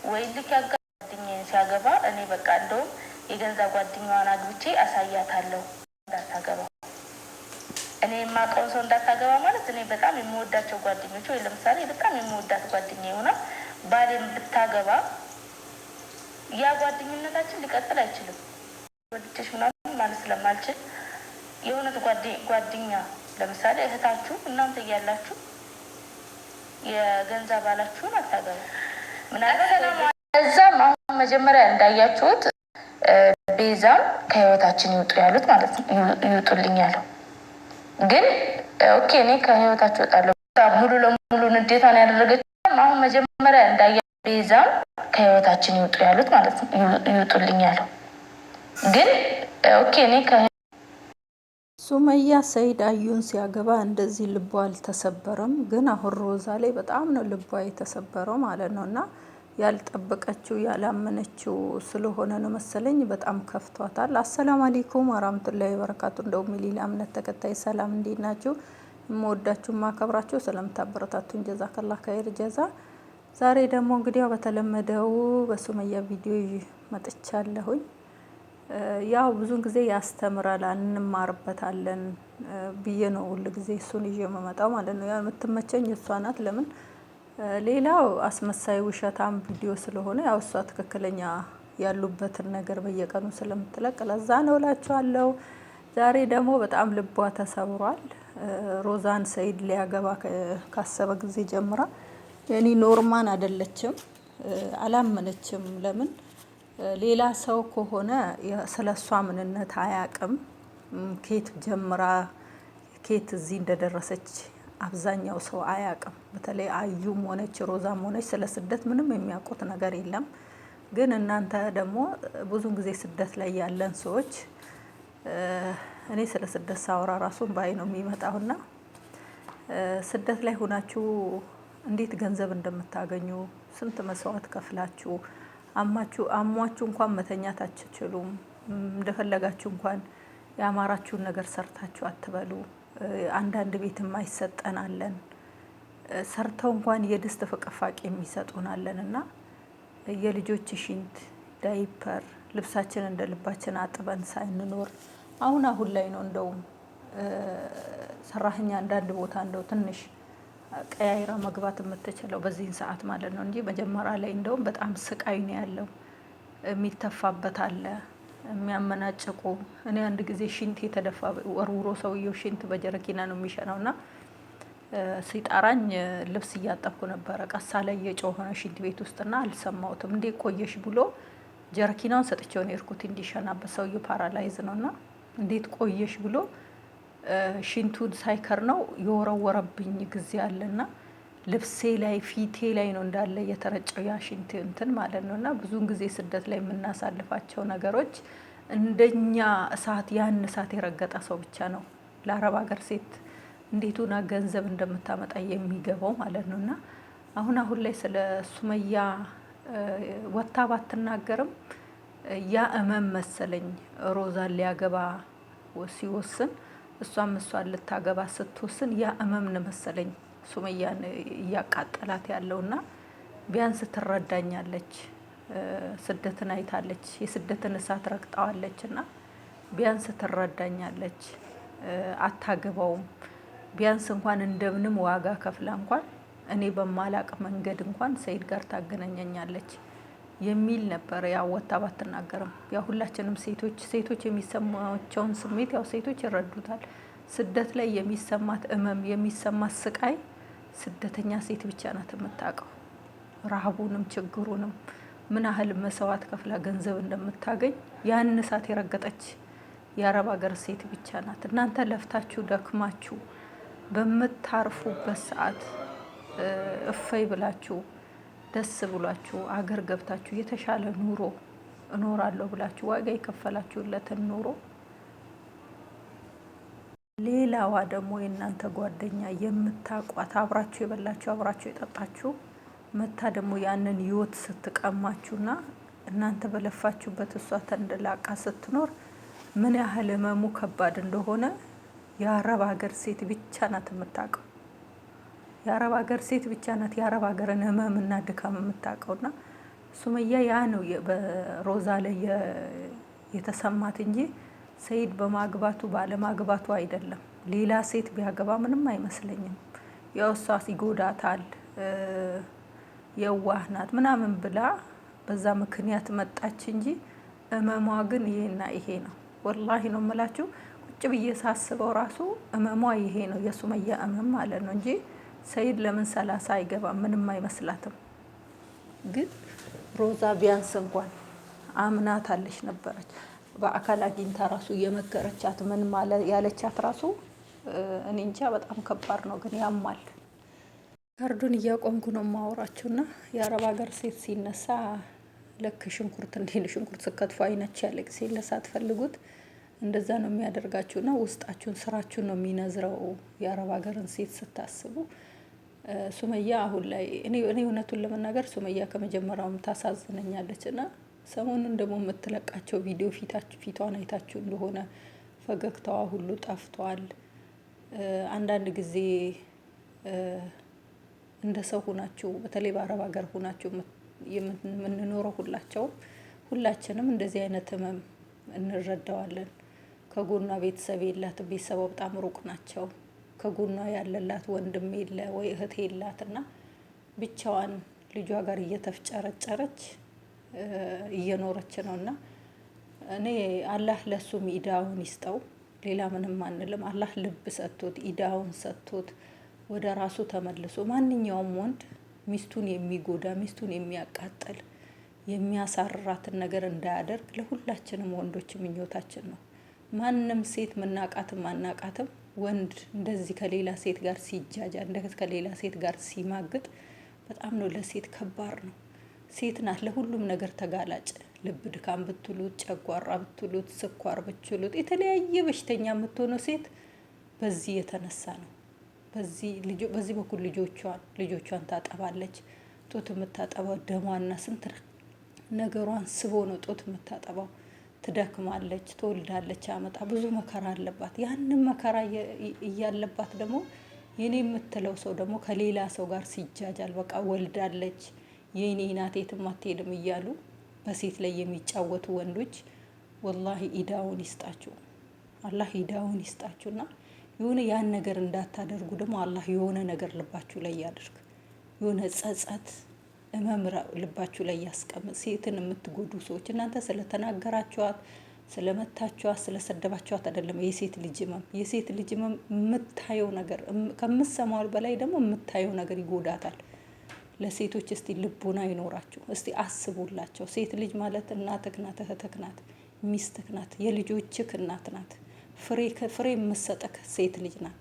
ወይ ልክ ያጋጥኝ ሲያገባ እኔ በቃ እንደውም የገንዘብ ጓደኛዋን አግብቼ አሳያታለሁ እንዳታገባ እኔ የማውቀው ሰው እንዳታገባ ማለት እኔ በጣም የምወዳቸው ጓደኞች ወይ ለምሳሌ በጣም የምወዳት ጓደኛዬ ሆና ባሌን ብታገባ ያ ጓደኝነታችን ሊቀጥል አይችልም። ወድቼሽ ምናምን ማለት ስለማልችል የእውነት ጓደኛ ለምሳሌ እህታችሁ እናንተ እያላችሁ የገንዘብ ባላችሁን አታገባ ምናልባት እዛም አሁን መጀመሪያ እንዳያችሁት ቤዛም ከህይወታችን ይውጡ ያሉት ማለት ነው ይውጡልኝ ያለው ግን ኦኬ እኔ ከህይወታችሁ እወጣለሁ ሙሉ ለሙሉ ንዴታን ያደረገችው አሁን መጀመሪያ እንዳያችሁት ቤዛም ከህይወታችን ይውጡ ያሉት ማለት ነው ይውጡልኝ ያለው ግን ኦኬ እኔ ሱመያ ሰይድ አዩን ሲያገባ እንደዚህ ልቧ አልተሰበረም። ግን አሁን ሮዛ ላይ በጣም ነው ልቧ የተሰበረው ማለት ነው። እና ያልጠበቀችው ያላመነችው ስለሆነ ነው መሰለኝ በጣም ከፍቷታል። አሰላሙ አለይኩም ወራህመቱላሂ ወበረካቱ። እንደውም ሌላ እምነት ተከታይ ሰላም እንዴት ናችሁ? የምወዳችሁ ማከብራችሁ ስለምታበረታቱኝ ጀዛከላህ ኸይር ጀዛ። ዛሬ ደግሞ እንግዲህ በተለመደው በሱመያ ቪዲዮ መጥቻለሁኝ። ያው ብዙን ጊዜ ያስተምራል እንማርበታለን ብዬ ነው ሁሉ ጊዜ እሱን ይዤ የምመጣው ማለት ነው። ያው የምትመቸኝ እሷ ናት። ለምን ሌላው አስመሳይ ውሸታም ቪዲዮ ስለሆነ ያው እሷ ትክክለኛ ያሉበትን ነገር በየቀኑ ስለምትለቅ ለዛ ነው እላችኋለሁ። ዛሬ ደግሞ በጣም ልቧ ተሰብሯል። ሮዛን ሰይድ ሊያገባ ካሰበ ጊዜ ጀምራ የኔ ኖርማን አይደለችም፣ አላመነችም። ለምን ሌላ ሰው ከሆነ ስለሷ ምንነት አያቅም። ኬት ጀምራ ኬት እዚህ እንደደረሰች አብዛኛው ሰው አያቅም። በተለይ አዩም ሆነች ሮዛም ሆነች ስለ ስደት ምንም የሚያውቁት ነገር የለም። ግን እናንተ ደግሞ ብዙን ጊዜ ስደት ላይ ያለን ሰዎች እኔ ስለ ስደት ሳወራ ራሱን ባይ ነው የሚመጣውና ስደት ላይ ሆናችሁ እንዴት ገንዘብ እንደምታገኙ ስንት መስዋዕት ከፍላችሁ አሟችሁ እንኳን መተኛት አትችሉም። እንደፈለጋችሁ እንኳን ያማራችሁን ነገር ሰርታችሁ አትበሉ። አንዳንድ ቤት የማይሰጠናለን ሰርተው እንኳን የድስት ፍቅፋቂ የሚሰጡናለን እና የልጆች ሽንት ዳይፐር ልብሳችን እንደ ልባችን አጥበን ሳይንኖር አሁን ላይ ነው እንደውም ሰራተኛ አንዳንድ ቦታ እንደው ትንሽ ቀያይራ መግባት የምትችለው በዚህን ሰዓት ማለት ነው እንጂ መጀመሪያ ላይ እንደውም በጣም ስቃይ ነው ያለው። የሚተፋበት አለ የሚያመናጭቁ። እኔ አንድ ጊዜ ሽንት የተደፋ ወርውሮ ሰውየው ሽንት በጀረኪና ነው የሚሸናውና ሲጣራኝ ልብስ እያጠብኩ ነበረ። ቀሳ ላይ የጮኸ ሽንት ቤት ውስጥና አልሰማሁትም። እንዴ ቆየሽ ብሎ ጀረኪናውን ሰጥቼው ነው የርኩት እንዲሸናበት። ሰውየው ፓራላይዝ ነውና እንዴት ቆየሽ ብሎ ሽንቱን ሳይከር ነው የወረወረብኝ ጊዜ አለና ልብሴ ላይ ፊቴ ላይ ነው እንዳለ የተረጨው ያ ሽንት እንትን ማለት ነውና ብዙን ጊዜ ስደት ላይ የምናሳልፋቸው ነገሮች እንደኛ ያን እሳት የረገጠ ሰው ብቻ ነው ለአረብ ሀገር ሴት እንዴቱና ገንዘብ እንደምታመጣ የሚገባው ማለት ነውና አሁን ላይ ስለ ሱመያ ወታ ባትናገርም ያ እመም መሰለኝ ሮዛን ሊያገባ ሲወስን እሷን ልታገባ ስትወስን ያ እመም ነው መሰለኝ ሱመያን እያቃጠላት ያለውና ቢያንስ ትረዳኛለች። ስደትን አይታለች፣ የስደትን እሳት ረግጣዋለችና ቢያንስ ትረዳኛለች። አታገባውም ቢያንስ እንኳን እንደምንም ዋጋ ከፍላ እንኳን እኔ በማላቅ መንገድ እንኳን ሰይድ ጋር ታገናኘኛለች የሚል ነበር። ያው ወታ ባትናገርም ያው ሁላችንም ሴቶች የሚሰማቸውን ስሜት ያው ሴቶች ይረዱታል። ስደት ላይ የሚሰማት እመም የሚሰማት ስቃይ ስደተኛ ሴት ብቻ ናት የምታውቀው። ረሃቡንም ችግሩንም ምን ያህል መስዋዕት ከፍላ ገንዘብ እንደምታገኝ ያን እሳት የረገጠች የአረብ ሀገር ሴት ብቻ ናት። እናንተ ለፍታችሁ ደክማችሁ በምታርፉበት ሰዓት እፈይ ብላችሁ ደስ ብሏችሁ አገር ገብታችሁ የተሻለ ኑሮ እኖራለሁ ብላችሁ ዋጋ የከፈላችሁለትን ኑሮ ሌላዋ ደግሞ የእናንተ ጓደኛ የምታቋት አብራችሁ የበላችሁ አብራችሁ የጠጣችሁ መታ ደግሞ ያንን ህይወት ስትቀማችሁና እናንተ በለፋችሁበት እሷ ተንደላቃ ስትኖር ምን ያህል ህመሙ ከባድ እንደሆነ የአረብ ሀገር ሴት ብቻ ናት የምታውቀው። የአረብ ሀገር ሴት ብቻ ናት የአረብ ሀገርን ህመምና ድካም የምታውቀውና ሱመያ ያ ነው በሮዛ ላይ የተሰማት እንጂ ሰይድ በማግባቱ ባለማግባቱ አይደለም። ሌላ ሴት ቢያገባ ምንም አይመስለኝም። ያው እሷ ይጎዳታል፣ የዋህ ናት ምናምን ብላ በዛ ምክንያት መጣች እንጂ እመሟ ግን ይሄና ይሄ ነው። ወላሂ ነው የምላችሁ። ቁጭ ብዬ ሳስበው ራሱ እመሟ ይሄ ነው፣ የሱመያ እመም ማለት ነው እንጂ ሰይድ ለምን 30 አይገባም? ምንም አይመስላትም። ግን ሮዛ ቢያንስ እንኳን አምናታለች ነበረች። በአካል አግኝታ ራሱ የመከረቻት ምን ማለት ያለቻት ራሱ እኔ እንጃ፣ በጣም ከባድ ነው። ግን ያማል። ካርዱን እያቆምኩ ነው የማወራችሁና የአረብ ሀገር ሴት ሲነሳ ልክ ሽንኩርት እንዲል ሽንኩርት ስከትፎ አይናች ያለ ሲነሳ አትፈልጉት፣ እንደዛ ነው የሚያደርጋችሁና ውስጣችሁን ስራችሁን ነው የሚነዝረው። የአረብ ሀገርን ሴት ስታስቡ ሱመያ አሁን ላይ እኔ እውነቱን ለመናገር ሱመያ ከመጀመሪያውም ታሳዝነኛለች እና ሰሞኑን ደግሞ የምትለቃቸው ቪዲዮ ፊቷን አይታችሁ እንደሆነ ፈገግታዋ ሁሉ ጠፍቷል። አንዳንድ ጊዜ እንደ ሰው ሁናችሁ በተለይ በአረብ ሀገር ሁናችሁ የምንኖረው ሁላችንም እንደዚህ አይነት ህመም እንረዳዋለን። ከጎኗ ቤተሰብ የላት፣ ቤተሰቧ በጣም ሩቅ ናቸው። ከጎኗ ያለላት ወንድም የለ ወይ እህት የላት እና ብቻዋን ልጇ ጋር እየተፍጨረጨረች እየኖረች ነው። እና እኔ አላህ ለሱም ኢዳውን ይስጠው፣ ሌላ ምንም አንልም። አላህ ልብ ሰጥቶት ኢዳውን ሰጥቶት ወደ ራሱ ተመልሶ ማንኛውም ወንድ ሚስቱን የሚጎዳ ሚስቱን የሚያቃጥል የሚያሳርራትን ነገር እንዳያደርግ ለሁላችንም ወንዶች ምኞታችን ነው። ማንም ሴት ምናቃትም ማናቃትም ወንድ እንደዚህ ከሌላ ሴት ጋር ሲጃጃ እንደዚህ ከሌላ ሴት ጋር ሲማግጥ በጣም ነው ለሴት ከባድ ነው። ሴት ናት ለሁሉም ነገር ተጋላጭ። ልብ ድካም ብትሉት፣ ጨጓራ ብትሉት፣ ስኳር ብትሉት፣ የተለያየ በሽተኛ የምትሆነው ሴት በዚህ የተነሳ ነው። በዚህ በኩል ልጆቿን ታጠባለች። ጡት የምታጠባው ደሟና ስንት ነገሯን ስቦ ነው ጡት የምታጠባው። ትደክማለች፣ ትወልዳለች፣ አመጣ ብዙ መከራ አለባት። ያንን መከራ እያለባት ደግሞ የኔ የምትለው ሰው ደግሞ ከሌላ ሰው ጋር ሲጃጃል በቃ ወልዳለች የኔ ናት የትም አትሄድም እያሉ በሴት ላይ የሚጫወቱ ወንዶች ወላሂ ኢዳውን ይስጣችሁ፣ አላህ ኢዳውን ይስጣችሁና የሆነ ያን ነገር እንዳታደርጉ ደግሞ አላህ የሆነ ነገር ልባችሁ ላይ ያድርግ። የሆነ ጸጸት እመምራ ልባችሁ ላይ ያስቀምጥ። ሴትን የምትጎዱ ሰዎች እናንተ ስለተናገራችኋት፣ ስለመታችኋት፣ ስለሰደባችኋት አይደለም። የሴት ልጅ ህመም የምታየው ነገር ከምትሰማው በላይ ደግሞ የምታየው ነገር ይጎዳታል። ለሴቶች እስቲ ልቦና ይኖራችሁ፣ እስቲ አስቡላቸው። ሴት ልጅ ማለት እናትህ ናት፣ እህትህ ናት፣ ሚስትህ ናት፣ የልጆችህ እናት ናት። ፍሬ የምትሰጥህ ሴት ልጅ ናት።